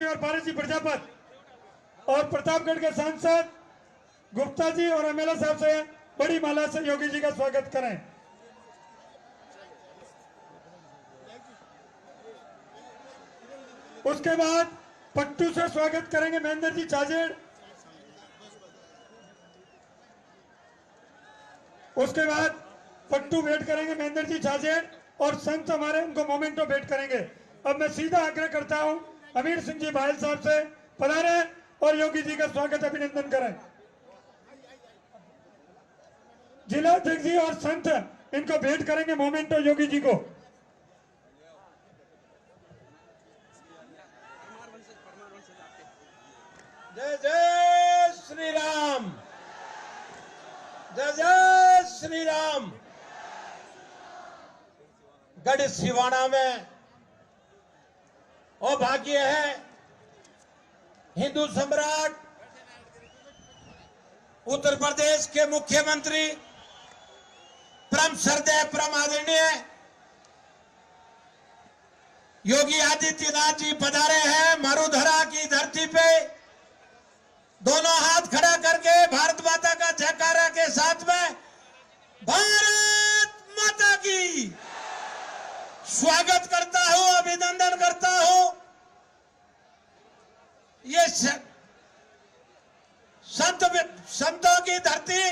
और भारत जी प्रजापत और प्रतापगढ़ के सांसद गुप्ता जी और एमएलए साहब से बड़ी माला से योगी जी का स्वागत करें। उसके बाद पट्टू से स्वागत करेंगे महेंद्र जी चाजेड़। उसके बाद पट्टू वेट करेंगे महेंद्र जी चाजेड़ और संत हमारे उनको मोमेंटो वेट करेंगे। अब मैं सीधा आग्रह करता हूं अमीर सिंह जी भायल साहब से पधारे और योगी जी का स्वागत अभिनंदन करें। जिला अध्यक्ष जी और संत इनको भेंट करेंगे मोमेंटो योगी जी को। जय जय श्री राम, जय जय श्री राम। गढ़ सिवाना में ओ भाग्य है हिंदू सम्राट उत्तर प्रदेश के मुख्यमंत्री परम श्रद्धेय परम आदरणीय योगी आदित्यनाथ जी पधारे हैं मरुधरा की धरती पे। दोनों हाथ खड़ा करके भारत माता का जयकारा के साथ में भारत माता की स्वागत करता हूं, अभिनंदन करता हूं। ये संतों की धरती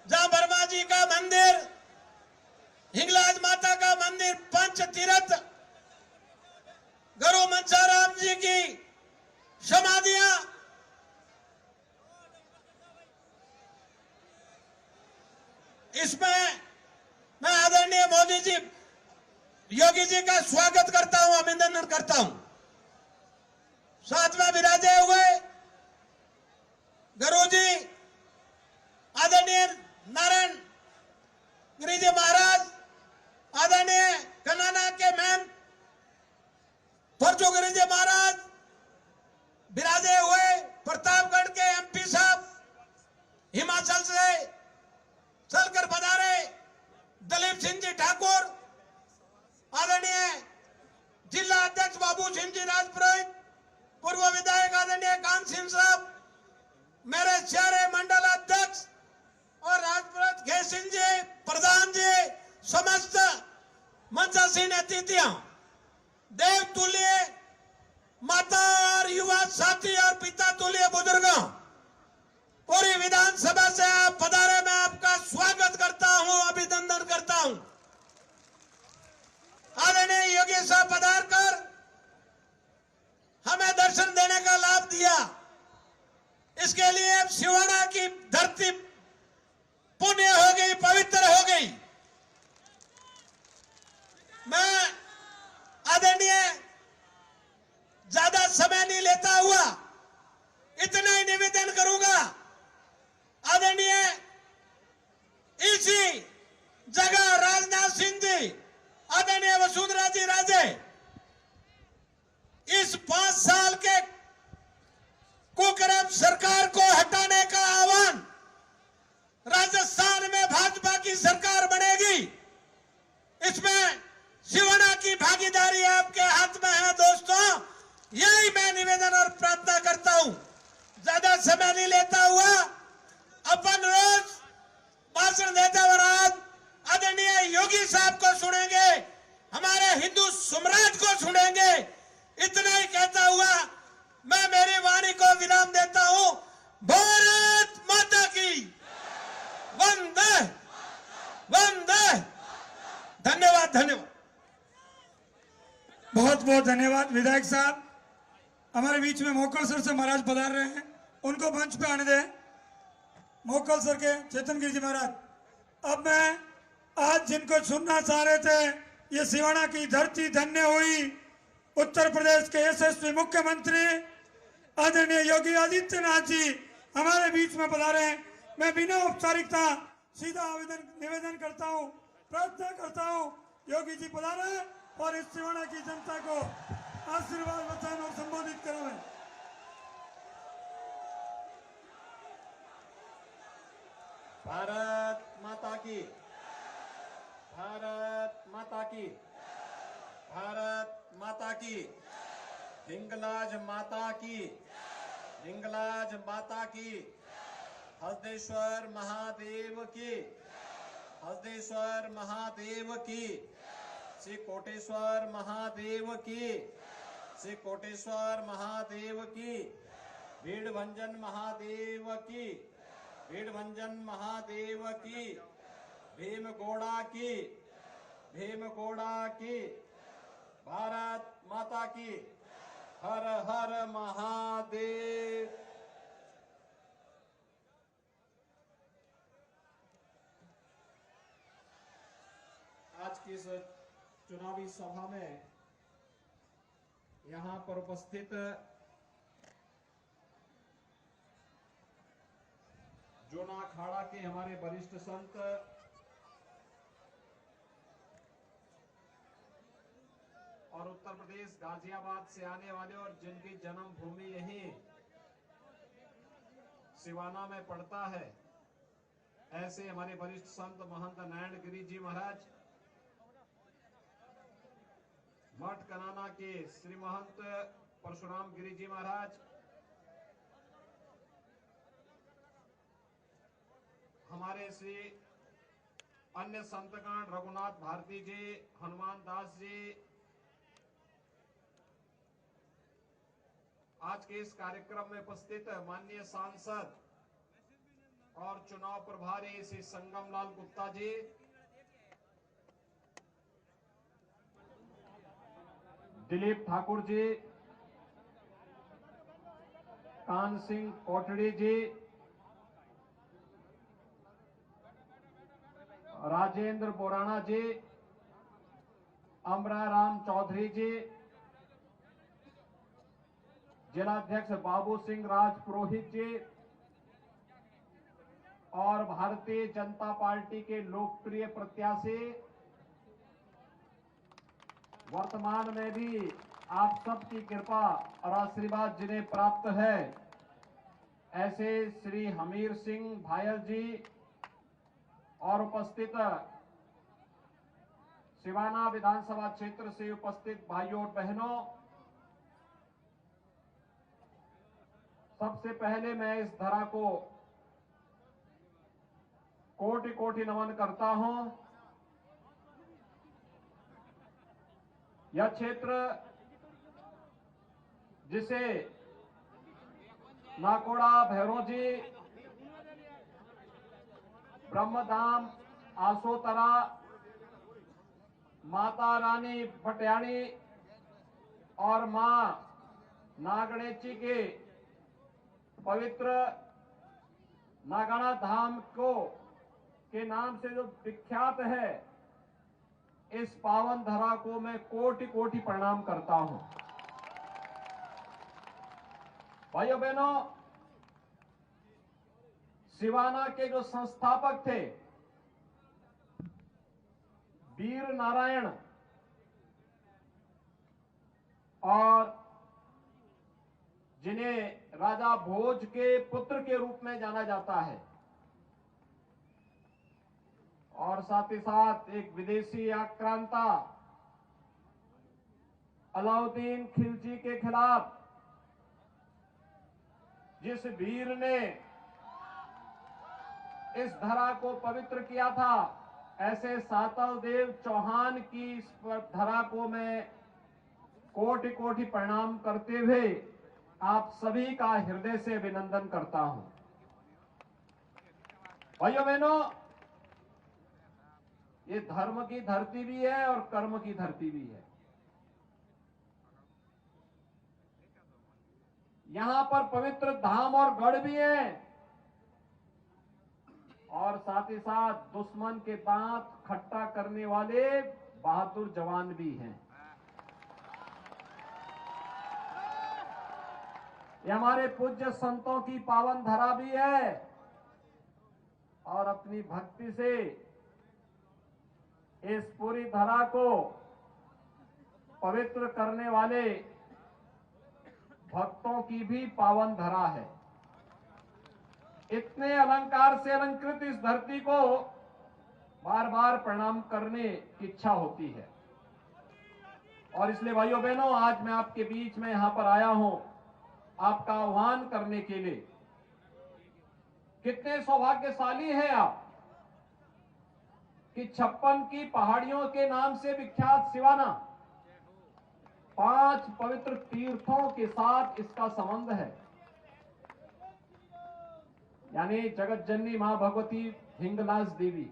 जहां वर्मा जी का मंदिर, हिंगलाज माता का मंदिर, पंच तीर्थ, गुरु मनसाराम जी की समाधियां, इसमें मैं आदरणीय मोदी जी योगी जी का स्वागत करता हूं, अभिनंदन करता हूं। साथ में विराजे हुए गुरु जी आदरणीय नारायण गिरी जी महाराज, आदरणीय कनाना के मैन फरजू गिरी जी महाराज, विराजे हुए प्रतापगढ़ के एमपी साहब, हिमाचल से चलकर पधारे दलीप सिंह जी ठाकुर, आदरणीय जिला अध्यक्ष बाबू सिंह जी राजपुरोहित, पूर्व विधायक आदरणीय कान सिंह साहब, मेरे शहर मंडल अध्यक्ष और राजपुरोहित घे सिंह जी, प्रधान जी, समस्त मंचासीन अतिथियों, देव तुल्य माता और युवा साथी और पिता तुल्य बुजुर्गों, पूरी विधानसभा से आप पधारे, मैं आपका स्वागत करता हूं, अभिनंदन करता हूं। आदरणीय योगी साहब पधार कर हमें दर्शन देने का लाभ दिया, इसके लिए सिवाना की धरती पुण्य हो गई, पवित्र हो गई। मैं आदरणीय ज्यादा समय नहीं लेता हुआ इतना ही निवेदन करूंगा। आदरणीय इसी जगह राजनाथ सिंह जी, आदरणीय वसुंधरा जी राजे, इस 5 साल के कुकर्म सरकार को हटाने का आह्वान, राजस्थान में भाजपा की सरकार बनेगी, इसमें शिवना की भागीदारी आपके हाथ में है। दोस्तों, यही मैं निवेदन और प्रार्थना करता हूं। ज्यादा समय नहीं लेता हुआ अपन रोज भाषण देते हुए आज आदरणीय योगी साहब को सुनेंगे, हमारे हिंदू सम्राट को सुनेंगे। इतना ही कहता हुआ मैं मेरी वाणी को विराम देता हूं। भारत माता की वंदे वंदे। धन्यवाद, धन्यवाद, बहुत बहुत धन्यवाद विधायक साहब। हमारे बीच में मोकल सर से महाराज पधार रहे हैं, उनको मंच पे आने दें। मोकल सर के चेतन गिरी जी महाराज। अब मैं आज जिनको सुनना चाह रहे थे, ये सिवाना की धरती धन्य हुई। उत्तर प्रदेश के यशस्वी मुख्यमंत्री आदरणीय योगी आदित्यनाथ जी हमारे बीच में पधारे हैं। मैं बिना औपचारिकता सीधा निवेदन करता हूं, प्रार्थना करता हूं, योगी जी पधारे और इस सिवाना की जनता को आशीर्वाद वचन और संबोधित करें। भारत माता की, भारत माता की, भारत माता की। हिंगलाज माता की, हिंगलाज माता की, हसदेश्वर महादेव की, हसदेश्वर महादेव की, श्री कोटेश्वर महादेव की, श्री कोटेश्वर महादेव की, भीड़भंजन महादेव की, भीड़भंजन महादेव की, भीमगोड़ा की, भीमगोड़ा की, भारत माता की, हर हर महादेव। आज की इस चुनावी सभा में यहां पर उपस्थित जोना अखाड़ा के हमारे वरिष्ठ संत और उत्तर प्रदेश गाजियाबाद से आने वाले और जिनकी जन्मभूमि यही सिवाना में पड़ता है, ऐसे हमारे वरिष्ठ संत महंत नारायण गिरी जी महाराज, मठ कनाना के श्री महंत परशुराम गिरी जी महाराज, हमारे श्री अन्य संतगण रघुनाथ भारती जी, हनुमान दास जी, आज के इस कार्यक्रम में उपस्थित माननीय सांसद और चुनाव प्रभारी श्री संगम लाल गुप्ता जी, दिलीप ठाकुर जी, कान सिंह कोटड़ी जी, राजेंद्र बोराना जी, अमरा राम चौधरी जी, जिलाध्यक्ष बाबू सिंह राज पुरोहित जी और भारतीय जनता पार्टी के लोकप्रिय प्रत्याशी, वर्तमान में भी आप सबकी कृपा और आशीर्वाद जिन्हें प्राप्त है, ऐसे श्री हमीर सिंह भायल जी और उपस्थित सिवाना विधानसभा क्षेत्र से उपस्थित भाइयों और बहनों, सबसे पहले मैं इस धरा को कोटि कोटि नमन करता हूं। यह क्षेत्र जिसे नाकोड़ा भैरव जी, ब्रह्मधाम, आसोतरा, माता रानी भटियाणी और मां नागणेची के पवित्र नागाना धाम को के नाम से जो विख्यात है, इस पावन धरा को मैं कोटि कोटि प्रणाम करता हूं। भाइयों बहनों, सिवाना के जो संस्थापक थे वीर नारायण और जिन्हें राजा भोज के पुत्र के रूप में जाना जाता है, और साथ ही साथ एक विदेशी आक्रांता अलाउद्दीन खिलजी के खिलाफ जिस वीर ने इस धरा को पवित्र किया था, ऐसे सातल देव चौहान की इस धरा को मैं कोटि कोटि प्रणाम करते हुए आप सभी का हृदय से अभिनंदन करता हूं। भाइयों बहनों, ये धर्म की धरती भी है और कर्म की धरती भी है। यहां पर पवित्र धाम और गढ़ भी है और साथ ही साथ दुश्मन के दांत खट्टा करने वाले बहादुर जवान भी हैं। ये हमारे पूज्य संतों की पावन धरा भी है और अपनी भक्ति से इस पूरी धरा को पवित्र करने वाले भक्तों की भी पावन धरा है। इतने अलंकार से अलंकृत इस धरती को बार बार प्रणाम करने की इच्छा होती है। और इसलिए भाइयों बहनों, आज मैं आपके बीच में यहां पर आया हूं आपका आह्वान करने के लिए। कितने सौभाग्यशाली हैं आप कि 56 की पहाड़ियों के नाम से विख्यात सिवाना 5 पवित्र तीर्थों के साथ इसका संबंध है। यानी जगत जननी मां भगवती हिंगलाज देवी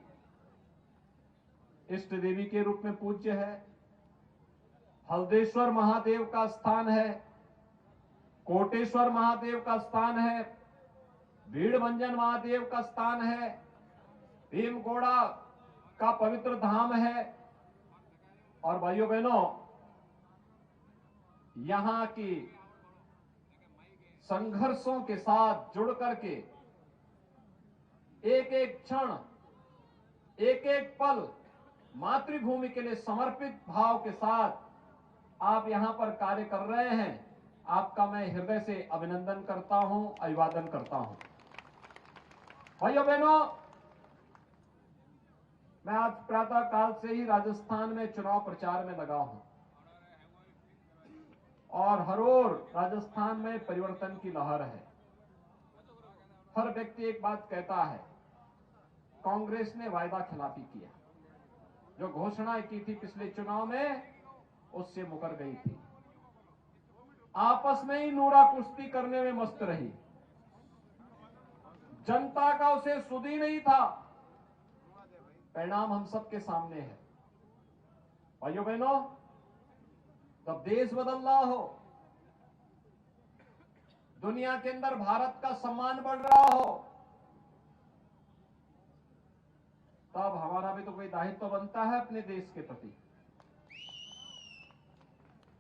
इष्ट देवी के रूप में पूज्य है। हल्देश्वर महादेव का स्थान है, कोटेश्वर महादेव का स्थान है, भीड़भंजन महादेव का स्थान है, भीमगोड़ा का पवित्र धाम है। और भाइयों बहनों, यहां की संघर्षों के साथ जुड़ करके एक एक क्षण, एक एक पल मातृभूमि के लिए समर्पित भाव के साथ आप यहां पर कार्य कर रहे हैं। आपका मैं हृदय से अभिनंदन करता हूं, अभिवादन करता हूं। भाइयों बहनों, मैं आज प्रातः काल से ही राजस्थान में चुनाव प्रचार में लगा हूं और हर ओर राजस्थान में परिवर्तन की लहर है। हर व्यक्ति एक बात कहता है, कांग्रेस ने वायदा खिलाफी किया, जो घोषणाएं की थी पिछले चुनाव में उससे मुकर गई थी, आपस में ही नूरा कुश्ती करने में मस्त रही, जनता का उसे सुध ही नहीं था। परिणाम हम सबके सामने है। भाइयों बहनों, तब देश बदल रहा हो, दुनिया के अंदर भारत का सम्मान बढ़ रहा हो, तब हमारा भी तो कोई दायित्व बनता है अपने देश के प्रति।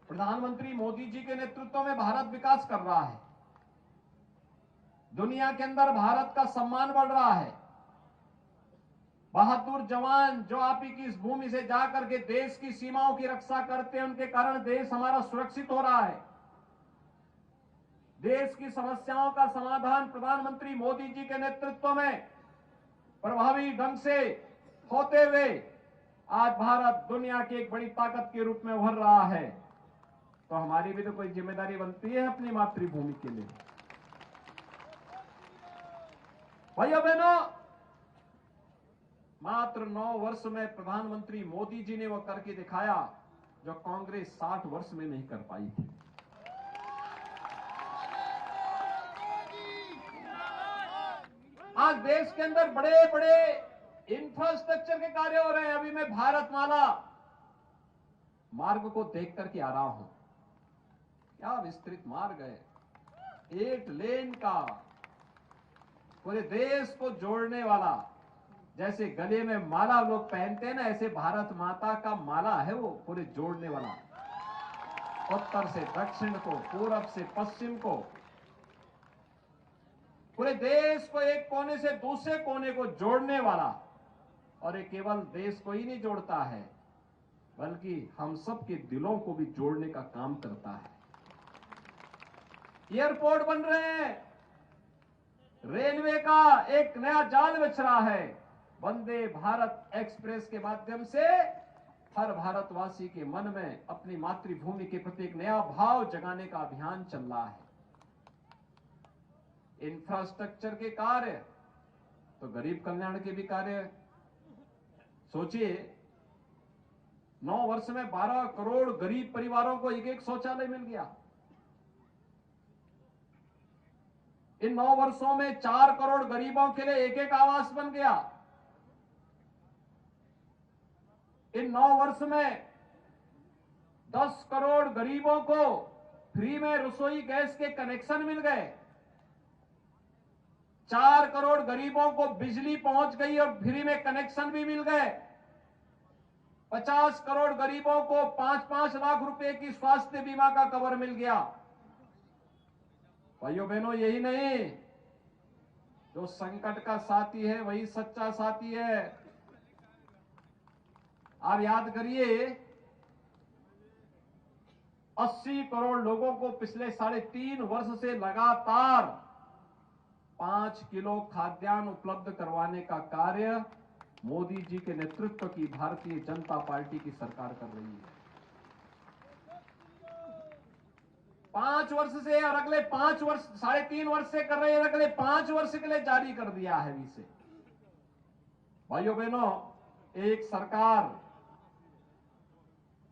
प्रधानमंत्री मोदी जी के नेतृत्व में भारत विकास कर रहा है, दुनिया के अंदर भारत का सम्मान बढ़ रहा है। बहादुर जवान जो आप ही की इस भूमि से जाकर के देश की सीमाओं की रक्षा करते हैं, उनके कारण देश हमारा सुरक्षित हो रहा है। देश की समस्याओं का समाधान प्रधानमंत्री मोदी जी के नेतृत्व में प्रभावी ढंग से होते हुए आज भारत दुनिया की एक बड़ी ताकत के रूप में उभर रहा है। तो हमारी भी तो कोई जिम्मेदारी बनती है अपनी मातृभूमि के लिए। भाइयों बहनों, मात्र 9 वर्ष में प्रधानमंत्री मोदी जी ने वह करके दिखाया जो कांग्रेस 60 वर्ष में नहीं कर पाई थी। आज देश के अंदर बड़े बड़े इंफ्रास्ट्रक्चर के कार्य हो रहे हैं। अभी मैं भारतमाला मार्ग को देख करके आ रहा हूं, क्या विस्तृत मार्ग है, 8 लेन का, पूरे देश को जोड़ने वाला। जैसे गले में माला लोग पहनते हैं ना, ऐसे भारत माता का माला है वो, पूरे जोड़ने वाला। उत्तर से दक्षिण को, पूरब से पश्चिम को, पूरे देश को एक कोने से दूसरे कोने को जोड़ने वाला। और ये केवल देश को ही नहीं जोड़ता है, बल्कि हम सब के दिलों को भी जोड़ने का काम करता है। एयरपोर्ट बन रहे हैं, रेलवे का एक नया जाल बिछ रहा है। वंदे भारत एक्सप्रेस के माध्यम से हर भारतवासी के मन में अपनी मातृभूमि के प्रति एक नया भाव जगाने का अभियान चल रहा है। इंफ्रास्ट्रक्चर के कार्य तो गरीब कल्याण के भी कार्य। सोचिए, 9 वर्ष में 12 करोड़ गरीब परिवारों को एक शौचालय मिल गया। इन 9 वर्षों में 4 करोड़ गरीबों के लिए एक आवास बन गया। इन 9 वर्ष में 10 करोड़ गरीबों को फ्री में रसोई गैस के कनेक्शन मिल गए। 4 करोड़ गरीबों को बिजली पहुंच गई और फ्री में कनेक्शन भी मिल गए। 50 करोड़ गरीबों को 5-5 लाख रुपए की स्वास्थ्य बीमा का कवर मिल गया। भाइयों बहनों, यही नहीं, जो संकट का साथी है वही सच्चा साथी है। आप याद करिए, 80 करोड़ लोगों को पिछले 3.5 वर्ष से लगातार 5 किलो खाद्यान्न उपलब्ध करवाने का कार्य मोदी जी के नेतृत्व की भारतीय जनता पार्टी की सरकार कर रही है। 5 वर्ष से और अगले 5 वर्ष 3.5 वर्ष से कर रहे हैं, अगले 5 वर्ष के लिए जारी कर दिया है इसे। भाइयों बहनों, एक सरकार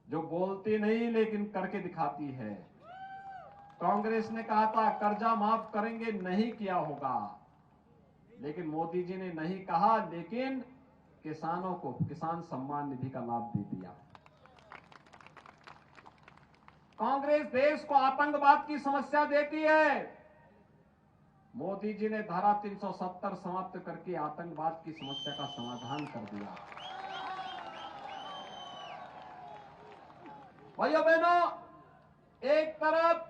जो बोलती नहीं लेकिन करके दिखाती है। कांग्रेस ने कहा था कर्जा माफ करेंगे, नहीं किया होगा, लेकिन मोदी जी ने नहीं कहा, लेकिन किसानों को किसान सम्मान निधि का लाभ दे दिया। कांग्रेस देश को आतंकवाद की समस्या देती है, मोदी जी ने धारा 370 समाप्त करके आतंकवाद की समस्या का समाधान कर दिया। भाइयों बहनों, एक तरफ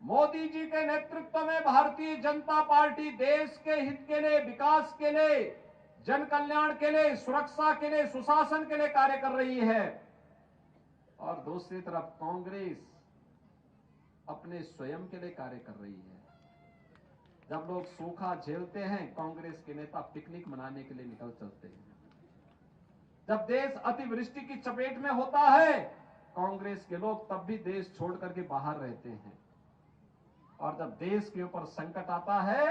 मोदी जी के नेतृत्व में भारतीय जनता पार्टी देश के हित के लिए, विकास के लिए, जन कल्याण के लिए, सुरक्षा के लिए, सुशासन के लिए कार्य कर रही है, और दूसरी तरफ कांग्रेस अपने स्वयं के लिए कार्य कर रही है। जब लोग सूखा झेलते हैं, कांग्रेस के नेता पिकनिक मनाने के लिए निकल चलते हैं। जब देश अतिवृष्टि की चपेट में होता है, कांग्रेस के लोग तब भी देश छोड़ करके बाहर रहते हैं, और जब देश के ऊपर संकट आता है,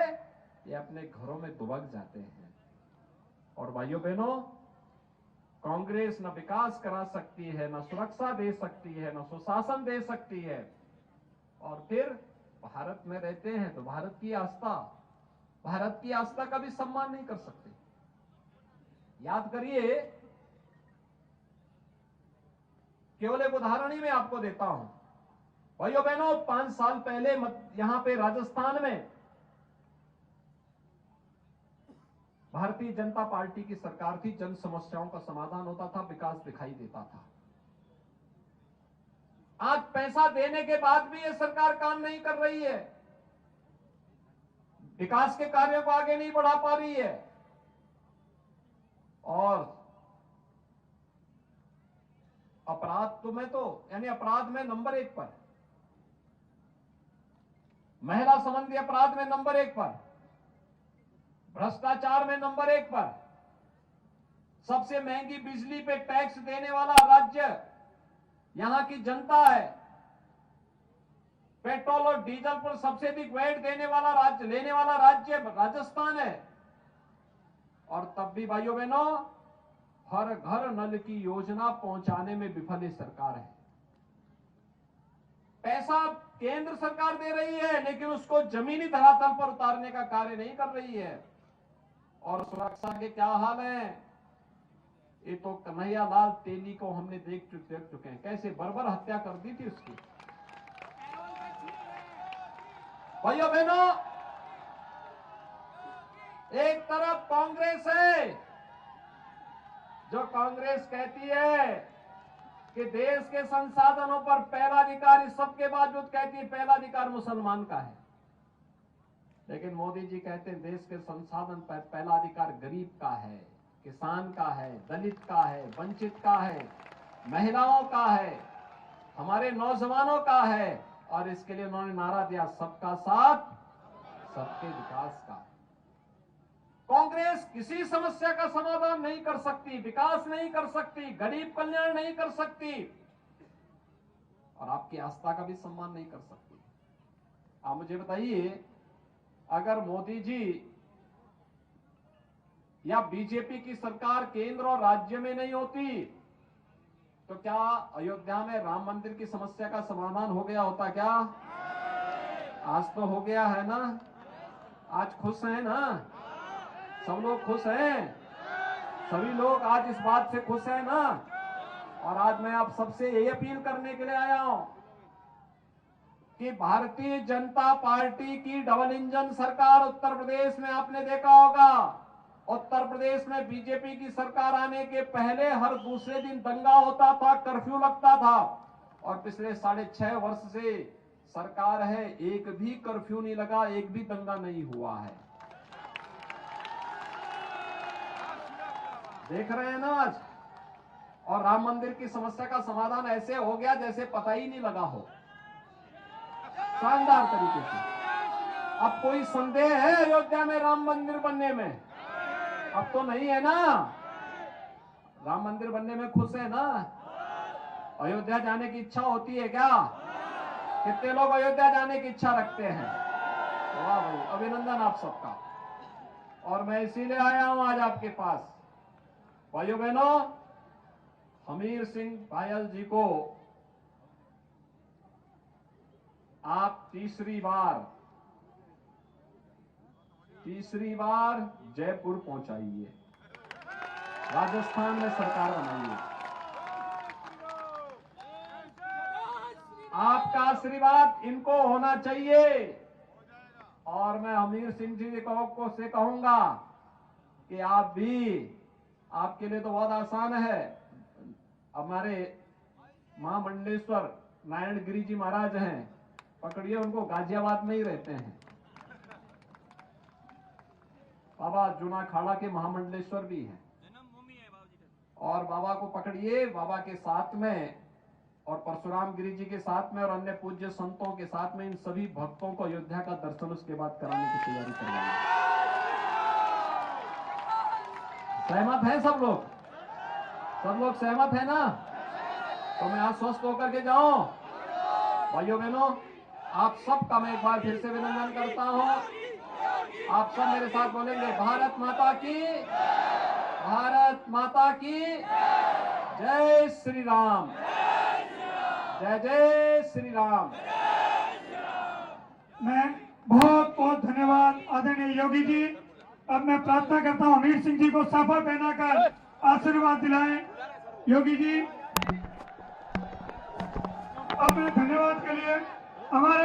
ये अपने घरों में दुबक जाते हैं। और भाइयों बहनों, कांग्रेस न विकास करा सकती है, न सुरक्षा दे सकती है, न सुशासन दे सकती है, और फिर भारत में रहते हैं तो भारत की आस्था का भी सम्मान नहीं कर सकते। याद करिए, केवल एक उदाहरण ही मैं आपको देता हूं। भाइयों बहनों, 5 साल पहले यहां पे राजस्थान में भारतीय जनता पार्टी की सरकार थी, जन समस्याओं का समाधान होता था, विकास दिखाई देता था। आज पैसा देने के बाद भी ये सरकार काम नहीं कर रही है, विकास के कार्यों को आगे नहीं बढ़ा पा रही है, और अपराध में नंबर 1 पर, महिला संबंधी अपराध में नंबर 1 पर, भ्रष्टाचार में नंबर 1 पर, सबसे महंगी बिजली पे टैक्स देने वाला राज्य यहां की जनता है, पेट्रोल और डीजल पर सबसे अधिक वैट लेने वाला राज्य राजस्थान है। और तब भी भाइयों बहनों, हर घर नल की योजना पहुंचाने में विफल सरकार है। पैसा केंद्र सरकार दे रही है, लेकिन उसको जमीनी धरातल पर उतारने का कार्य नहीं कर रही है। और सुरक्षा के क्या हाल है, ये तो कन्हैया लाल तेली को हमने देख चुके हैं, कैसे बर्बर हत्या कर दी थी उसकी। भाइयों बहनों, एक तरफ कांग्रेस है जो कांग्रेस कहती है कि देश के संसाधनों पर पहला अधिकार, इस सबके बावजूद कहती है पहला अधिकार मुसलमान का है, लेकिन मोदी जी कहते हैं देश के संसाधन पर पहला अधिकार गरीब का है, किसान का है, दलित का है, वंचित का है, महिलाओं का है, हमारे नौजवानों का है। और इसके लिए उन्होंने नारा दिया सबका साथ सबके विकास का। कांग्रेस किसी समस्या का समाधान नहीं कर सकती, विकास नहीं कर सकती, गरीब कल्याण नहीं कर सकती, और आपकी आस्था का भी सम्मान नहीं कर सकती। आप मुझे बताइए, अगर मोदी जी या बीजेपी की सरकार केंद्र और राज्य में नहीं होती, तो क्या अयोध्या में राम मंदिर की समस्या का समाधान हो गया होता क्या? आज तो हो गया है ना। आज खुश हैं ना, सब लोग खुश हैं, सभी लोग आज इस बात से खुश हैं ना। और आज मैं आप सबसे यही अपील करने के लिए आया हूं कि भारतीय जनता पार्टी की डबल इंजन सरकार उत्तर प्रदेश में आपने देखा होगा, उत्तर प्रदेश में बीजेपी की सरकार आने के पहले हर दूसरे दिन दंगा होता था, कर्फ्यू लगता था, और पिछले 6.5 वर्ष से सरकार है, एक भी कर्फ्यू नहीं लगा, एक भी दंगा नहीं हुआ है। देख रहे हैं ना आज। और राम मंदिर की समस्या का समाधान ऐसे हो गया जैसे पता ही नहीं लगा हो, शानदार तरीके से। अब कोई संदेह है अयोध्या में राम मंदिर बनने में? अब तो नहीं है ना। राम मंदिर बनने में खुश है ना? अयोध्या जाने की इच्छा होती है क्या? कितने लोग अयोध्या जाने की इच्छा रखते हैं? वाह भाई, अभिनंदन आप सबका। और मैं इसीलिए आया हूं आज आपके पास। भाइयों बहनों, हमीर सिंह भायल जी को आप तीसरी बार जयपुर पहुंचाइए, राजस्थान में सरकार बनाइए। आपका आशीर्वाद इनको होना चाहिए। और मैं हमीर सिंह जी को से कहूंगा कि आप भी, आपके लिए तो बहुत आसान है। हमारे महामंडलेश्वर नारायण गिरी जी महाराज हैं, पकड़िए उनको, गाजियाबाद में ही रहते हैं। बाबा जूना खाड़ा के महामंडलेश्वर भी हैं। और बाबा को पकड़िए, बाबा के साथ में और परशुराम गिरी जी के साथ में और अन्य पूज्य संतों के साथ में इन सभी भक्तों को अयोध्या का दर्शन उसके बाद कराने की तैयारी करवाइए। सहमत हैं सब लोग? सब लोग सहमत है ना? तो मैं आश्वस्त होकर के जाऊं। भाइयों बहनों, आप सबका मैं एक बार फिर से अभिनंदन करता हूं। आप सब मेरे साथ बोलेंगे, भारत माता की, भारत माता की जय श्री राम, जय जय श्री राम। मैं बहुत बहुत धन्यवाद आदरणीय योगी जी। अब मैं प्रार्थना करता हूं हमीर सिंह जी को साफा पहनाकर आशीर्वाद दिलाएं। योगी जी, अपने धन्यवाद के लिए हमारे